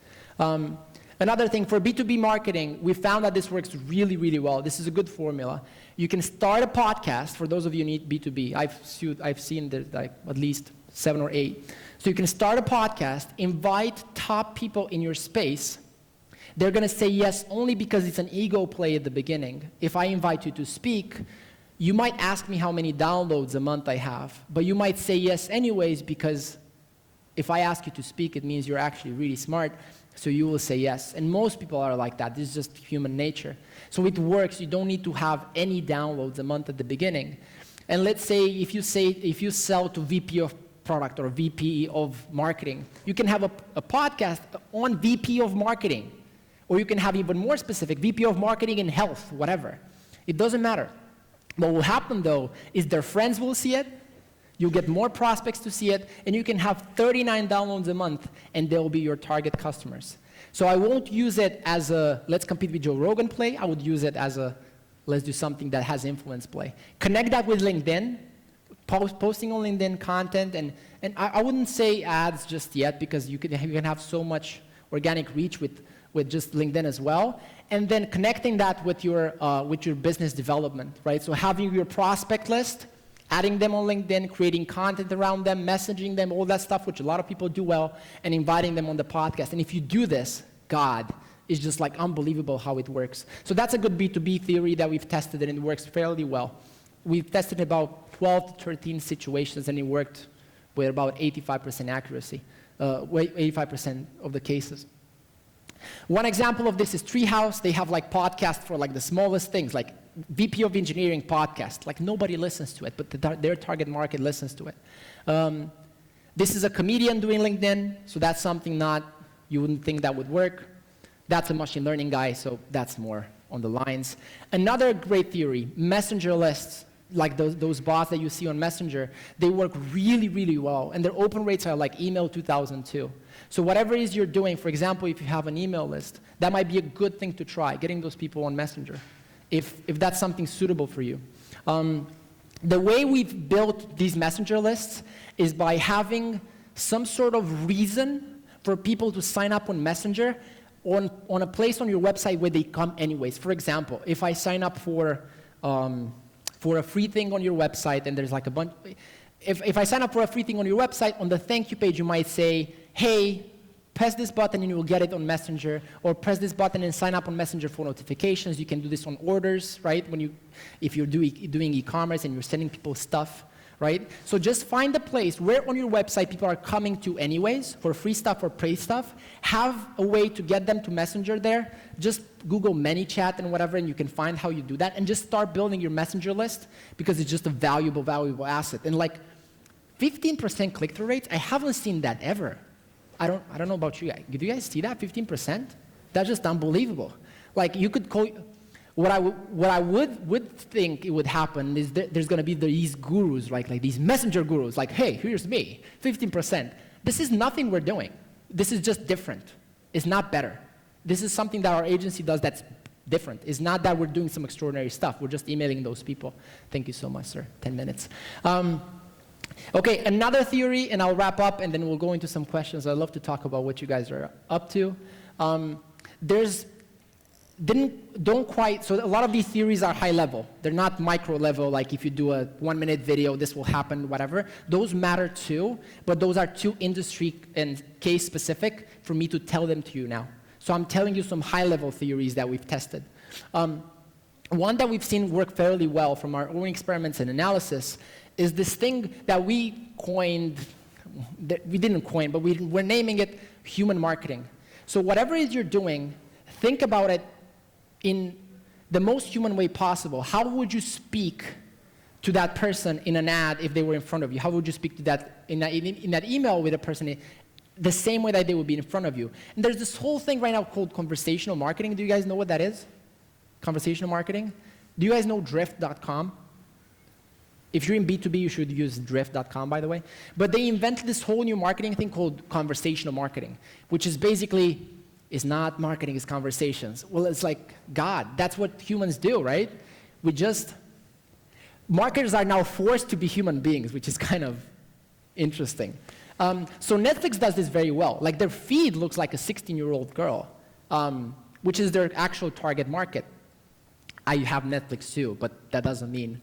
Another thing, for B2B marketing, we found that this works really, really well. This is a good formula. You can start a podcast, for those of you who need B2B. I've seen there's like at least 7 or 8. So you can start a podcast, invite top people in your space. They're going to say yes only because it's an ego play at the beginning. If I invite you to speak, you might ask me how many downloads a month I have, but you might say yes anyways, because if I ask you to speak, it means you're actually really smart, so you will say yes. And most people are like that. This is just human nature. So it works. You don't need to have any downloads a month at the beginning. And let's say if you sell to VP of product or VP of marketing, you can have a podcast on VP of marketing, or you can have even more specific, VP of marketing in health, whatever. It doesn't matter. What will happen though is their friends will see it, you'll get more prospects to see it, and you can have 39 downloads a month, and they'll be your target customers. So I won't use it as a let's compete with Joe Rogan play. I would use it as a let's do something that has influence play. Connect that with LinkedIn, posting on LinkedIn content, and I wouldn't say ads just yet, because you can have so much organic reach with just LinkedIn as well, and then connecting that with your business development, right? So having your prospect list, adding them on LinkedIn, creating content around them, messaging them, all that stuff, which a lot of people do well, and inviting them on the podcast. And if you do this, God, it's just like unbelievable how it works. So that's a good B2B theory that we've tested, and it works fairly well. We've tested about 12 to 13 situations, and it worked with about 85% accuracy, 85% of the cases. One example of this is Treehouse. They have like podcasts for like the smallest things, like VP of Engineering podcast. Like nobody listens to it, but their target market listens to it. This is a comedian doing LinkedIn, so that's something you wouldn't think that would work. That's a machine learning guy, so that's more on the lines. Another great theory, messenger lists, like those bots that you see on Messenger, they work really, really well, and their open rates are like email 2002. So whatever it is you're doing, for example, if you have an email list, that might be a good thing to try, getting those people on Messenger, if that's something suitable for you. The way we've built these messenger lists is by having some sort of reason for people to sign up on Messenger on a place on your website where they come anyways. For example, if I sign up for a free thing on your website, and there's like a bunch, if I sign up for a free thing on your website, on the thank you page you might say, hey, press this button and you will get it on Messenger, or press this button and sign up on Messenger for notifications. You can do this on orders, right? If you're doing e-commerce and you're sending people stuff, right? So just find a place where on your website people are coming to anyways for free stuff or paid stuff. Have a way to get them to Messenger there. Just Google ManyChat and whatever, and you can find how you do that. And just start building your Messenger list, because it's just a valuable, valuable asset. And like 15% click-through rates, I haven't seen that ever. I don't know about you guys. Do you guys see that, 15%? That's just unbelievable. Like you could call, what I would think it would happen is that there's going to be these gurus, like these messenger gurus, like, hey, here's me, 15%. This is nothing we're doing. This is just different. It's not better. This is something that our agency does that's different. It's not that we're doing some extraordinary stuff. We're just emailing those people. Thank you so much, sir. 10 minutes. Okay, another theory, and I'll wrap up, and then we'll go into some questions. I'd love to talk about what you guys are up to. So a lot of these theories are high level. They're not micro level, like if you do a 1-minute video, this will happen, whatever. Those matter too, but those are too industry and case specific for me to tell them to you now. So I'm telling you some high level theories that we've tested. One that we've seen work fairly well from our own experiments and analysis is this thing that we coined we didn't coin, but we're naming it human marketing. So whatever it is you're doing, think about it in the most human way possible. How would you speak to that person in an ad if they were in front of you? How would you speak to that in that email with a person the same way that they would be in front of you? And there's this whole thing right now called conversational marketing. Do you guys know what that is? Conversational marketing? Do you guys know drift.com? If you're in B2B, you should use drift.com, by the way. But they invented this whole new marketing thing called conversational marketing, which is basically, it's not marketing, it's conversations. Well, it's like, God, that's what humans do, right? Marketers are now forced to be human beings, which is kind of interesting. So Netflix does this very well. Like their feed looks like a 16-year-old girl, which is their actual target market. I have Netflix too, but that doesn't mean.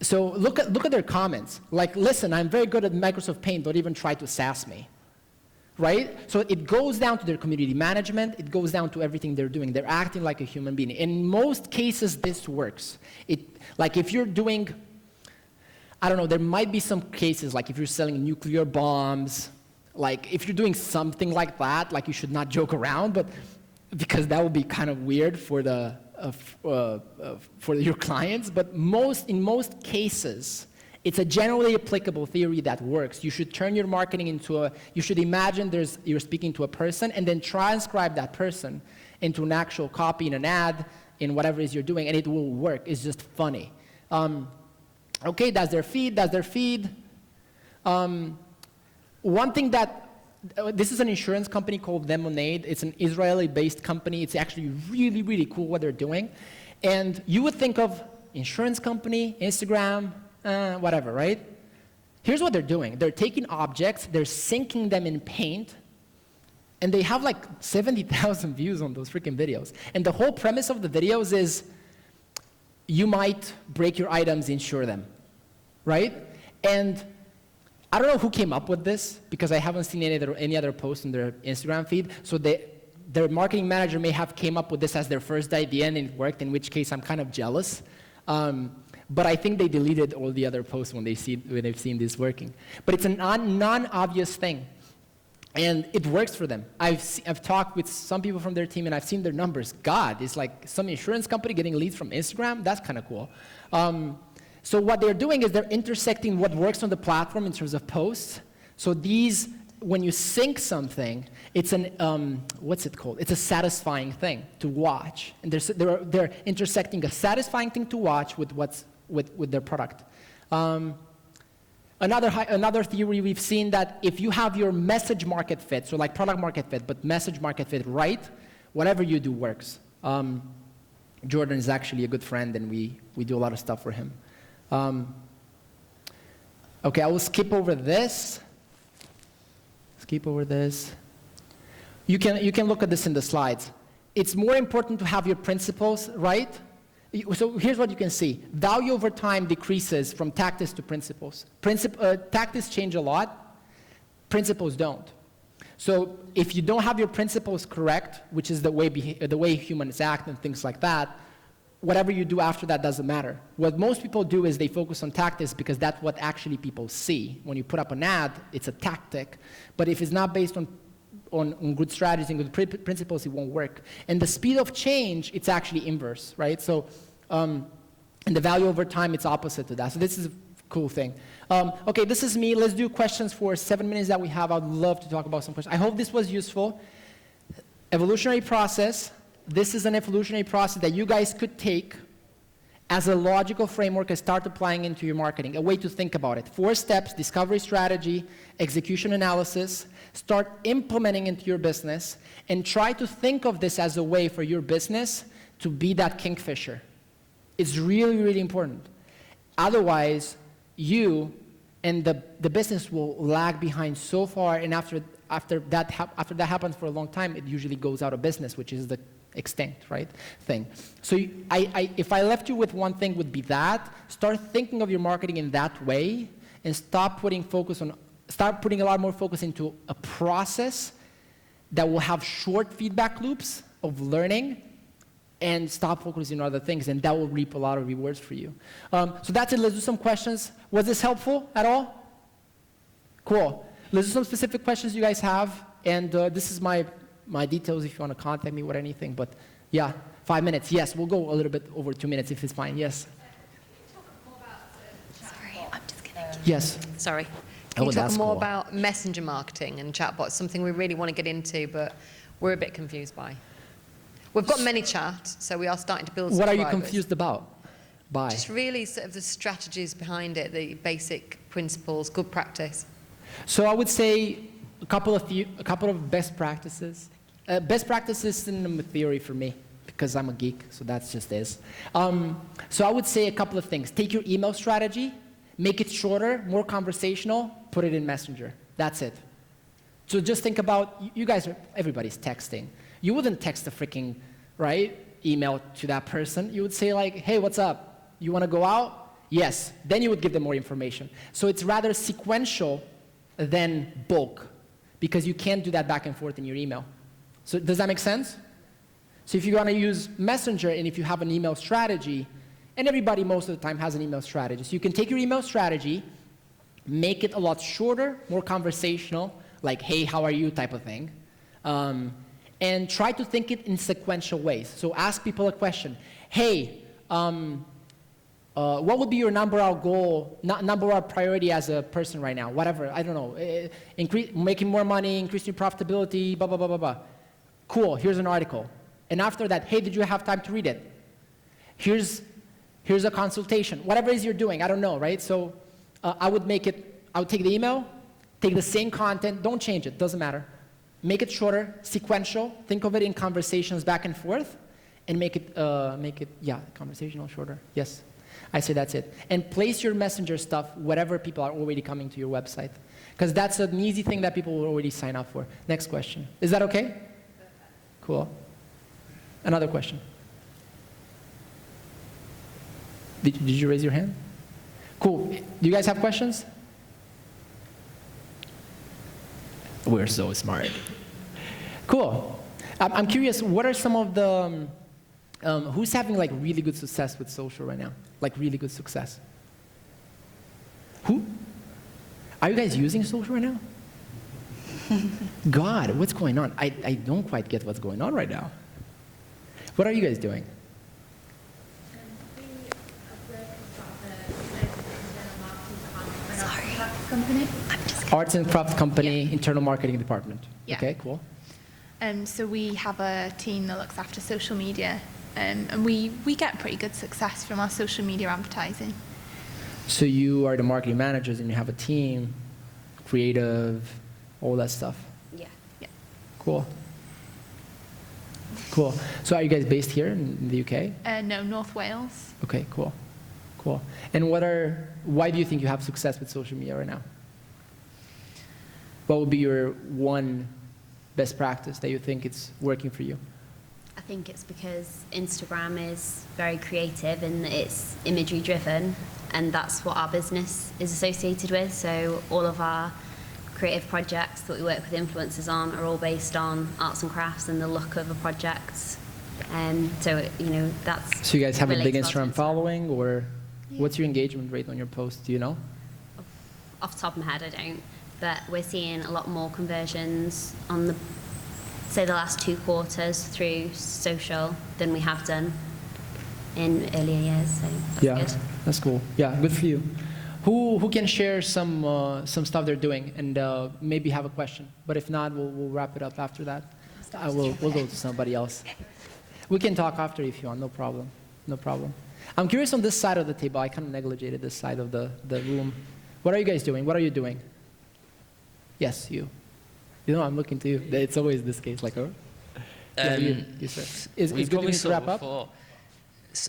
So look at their comments. Like, listen, I'm very good at Microsoft Paint. Don't even try to sass me, right? So it goes down to their community management. It goes down to everything they're doing. They're acting like a human being. In most cases, this works. Like if you're doing, I don't know, there might be some cases, like if you're selling nuclear bombs, like if you're doing something like that, like you should not joke around, but because that would be kind of weird for your clients. But in most cases, it's a generally applicable theory that works. You should turn your marketing you should imagine you're speaking to a person and then transcribe that person into an actual copy in an ad, in whatever it is you're doing, and it will work. It's just funny. Okay, that's their feed. One thing this is an insurance company called Lemonade. It's an Israeli-based company. It's actually really, really cool what they're doing. And you would think of insurance company, Instagram, whatever, right? Here's what they're doing. They're taking objects, they're syncing them in Paint, and they have like 70,000 views on those freaking videos. And the whole premise of the videos is you might break your items, insure them, right? And I don't know who came up with this because I haven't seen any other posts on their Instagram feed. So their marketing manager may have came up with this as their first idea and it worked, in which case I'm kind of jealous. But I think they deleted all the other posts when they've seen this working. But it's a non-obvious thing. And it works for them. I've talked with some people from their team and I've seen their numbers. God, it's like some insurance company getting leads from Instagram. That's kind of cool. So what they're doing is they're intersecting what works on the platform in terms of posts. So when you sync something, it's what's it called? It's a satisfying thing to watch. And they're intersecting a satisfying thing to watch with their product. Another theory we've seen that if you have your message market fit, so like product market fit, but message market fit right, whatever you do works. Jordan is actually a good friend and we do a lot of stuff for him. Okay, I will skip over this. You can look at this in the slides. It's more important to have your principles right. So here's what you can see. Value over time decreases from tactics to principles. Tactics change a lot. Principles don't. So if you don't have your principles correct, which is the way humans act and things like that, whatever you do after that doesn't matter. What most people do is they focus on tactics because that's what actually people see. When you put up an ad, it's a tactic. But if it's not based on good strategies and good principles, it won't work. And the speed of change, it's actually inverse, right? So, and the value over time, it's opposite to that. So this is a cool thing. Okay, this is me. Let's do questions for 7 minutes that we have. I'd love to talk about some questions. I hope this was useful. Evolutionary process. This is an evolutionary process that you guys could take as a logical framework and start applying into your marketing, a way to think about it. 4 steps: discovery strategy, execution analysis, start implementing into your business, and try to think of this as a way for your business to be that kingfisher. It's really, really important. Otherwise, you and the business will lag behind so far, and after that happens for a long time, it usually goes out of business, which is the extinct, right, thing. So if I left you with one thing, would be that. Start thinking of your marketing in that way, and start putting a lot more focus into a process that will have short feedback loops of learning, and stop focusing on other things, and that will reap a lot of rewards for you. So that's it. Let's do some questions. Was this helpful at all? Cool. There's some specific questions you guys have, and this is my details if you want to contact me with anything. But yeah, 5 minutes. Yes, we'll go a little bit over 2 minutes if it's fine. Yes. Sorry, I'm just kidding. Yes. Sorry. Can you talk that's more cool. about messenger marketing and chatbots, something we really want to get into, but we're a bit confused by? We've got ManyChat, so we are starting to build What are you subscribers. confused about? By? Just really sort of the strategies behind it, the basic principles, good practice. So I would say a couple of best practices. Best practices in theory for me, because I'm a geek, so that's just is. So I would say a couple of things. Take your email strategy, make it shorter, more conversational, put it in Messenger. That's it. So just think about, you guys everybody's texting. You wouldn't text a freaking, right, email to that person. You would say like, hey, what's up? You want to go out? Yes. Then you would give them more information. So it's rather sequential than bulk, because you can't do that back and forth in your email. So does that make sense? So if you want to use Messenger, and if you have an email strategy, and everybody most of the time has an email strategy, so you can take your email strategy, make it a lot shorter, more conversational, like, hey, how are you type of thing, and try to think it in sequential ways. So ask people a question. Hey, what would be your number one goal, number one priority as a person right now? Whatever, I don't know. Making more money, increasing profitability, blah, blah, blah, blah, blah. Cool, here's an article. And after that, hey, did you have time to read it? Here's a consultation. Whatever it is you're doing, I don't know, right? So I would take the email, take the same content, don't change it, doesn't matter. Make it shorter, sequential, think of it in conversations back and forth, and make it, conversational, shorter, yes. I say that's it. And place your Messenger stuff wherever people are already coming to your website, because that's an easy thing that people will already sign up for. Next question. Is that okay? Cool. Another question. Did you raise your hand? Cool. Do you guys have questions? We're so smart. Cool. I'm curious, what are some of the, who's having like really good success with social right now? Like really good success? Who? Are you guys using social right now? God, what's going on? I don't quite get what's going on right now. What are you guys doing? Company. Arts and craft company, Yeah. internal marketing department. Yeah. Okay, cool. So we have a team that looks after social media, and we get pretty good success from our social media advertising. So you are the marketing managers and you have a team, creative, all that stuff. Yeah. Yeah. Cool. Cool. So are you guys based here in the UK? No, North Wales. Okay, cool. Cool. And why do you think you have success with social media right now? What would be your one best practice that you think it's working for you? I think it's because Instagram is very creative and it's imagery driven, and that's what our business is associated with. So all of our creative projects that we work with influencers on are all based on arts and crafts and the look of a project. So, that's... So you guys have a big relates to Instagram following, or what's your engagement rate on your posts? Do you know? Off the top of my head, I don't. But we're seeing a lot more conversions on the last 2 quarters through social than we have done in earlier years. So that's good. That's cool. Yeah, good for you. Who can share some stuff they're doing and maybe have a question? But if not, we'll wrap it up after that. We'll go to somebody else. We can talk after if you want. No problem. No problem. I'm curious on this side of the table. I kind of neglected this side of the room. What are you guys doing? What are you doing? Yes, you. I'm looking to you. It's always this case, like, oh. Yeah, you sir. Is good to me to wrap up?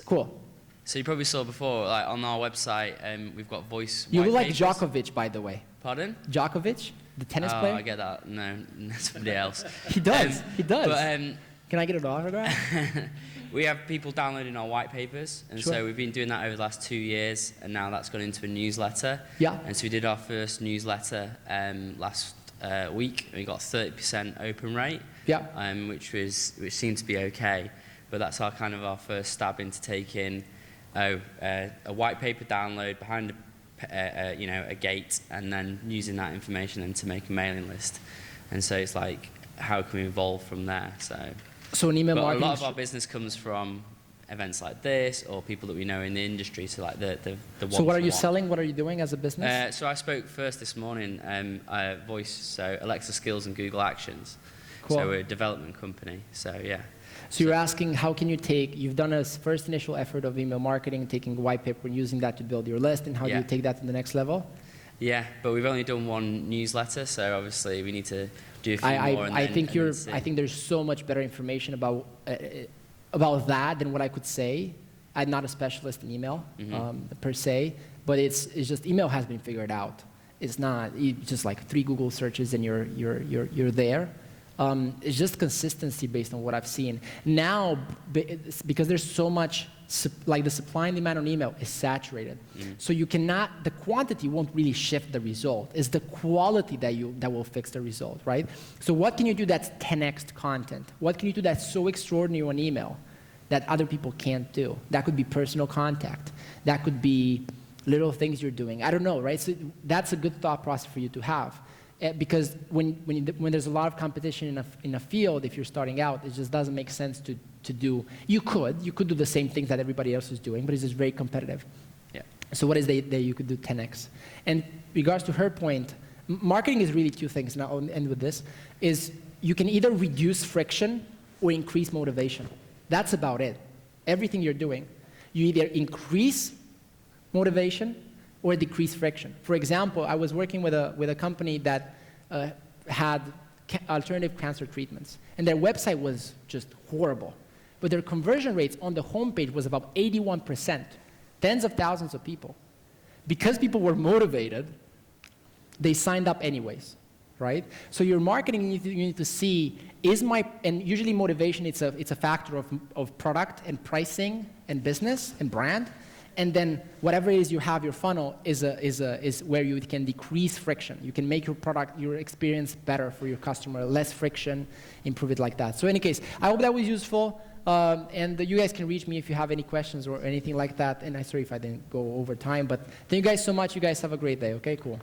Cool. So you probably saw before, like on our website, we've got voice. You look like papers. Djokovic, by the way. Pardon? Djokovic, the tennis player. I get that. No, somebody else. He does. He does. But, can I get an autograph? we have people downloading our white papers, and Sure. so we've been doing that over the last 2 years, and now that's gone into a newsletter. Yeah. And so we did our first newsletter last week, and we got 30% open rate. Yeah. Which seemed to be okay, but that's our first stab into taking a white paper download behind a gate, and then using that information then to make a mailing list. And so it's like, how can we evolve from there? So an email but marketing. A lot of our business comes from events like this, or people that we know in the industry. So like the So what are you selling? What are you doing as a business? So I spoke first this morning. Voice, so Alexa Skills and Google Actions. Cool. So we're a development company. So yeah. So you're asking, how can you you've done a first initial effort of email marketing, taking a white paper and using that to build your list, and how do you take that to the next level? Yeah, but we've only done one newsletter, so obviously we need to do a few more. I think there's so much better information about that than what I could say. I'm not a specialist in email per se, but it's just email has been figured out. It's not just like 3 Google searches and you're there. It's just consistency based on what I've seen. Now, because there's so much, like the supply and demand on email is saturated. So you cannot, the quantity won't really shift the result. It's the quality that will fix the result, right? So what can you do that's 10x content? What can you do that's so extraordinary on email that other people can't do? That could be personal contact. That could be little things you're doing. I don't know, right? So that's a good thought process for you to have. Because when there's a lot of competition in a field, if you're starting out, it just doesn't make sense to do. You could do the same things that everybody else is doing, but it's just very competitive. Yeah. So what is that you could do 10x? And regards to her point, marketing is really 2 things, and I'll end with this, is you can either reduce friction or increase motivation. That's about it. Everything you're doing, you either increase motivation or decrease friction. For example, I was working with a company that had alternative cancer treatments, and their website was just horrible. But their conversion rates on the homepage was about 81%, tens of thousands of people. Because people were motivated, they signed up anyways, right? So your marketing, you need to see, and usually motivation, it's a factor of product and pricing and business and brand. And then whatever it is you have, your funnel is where you can decrease friction. You can make your product, your experience better for your customer, less friction, improve it like that. So in any case, I hope that was useful. And you guys can reach me if you have any questions or anything like that. And I'm sorry if I didn't go over time, but thank you guys so much. You guys have a great day. Okay, cool.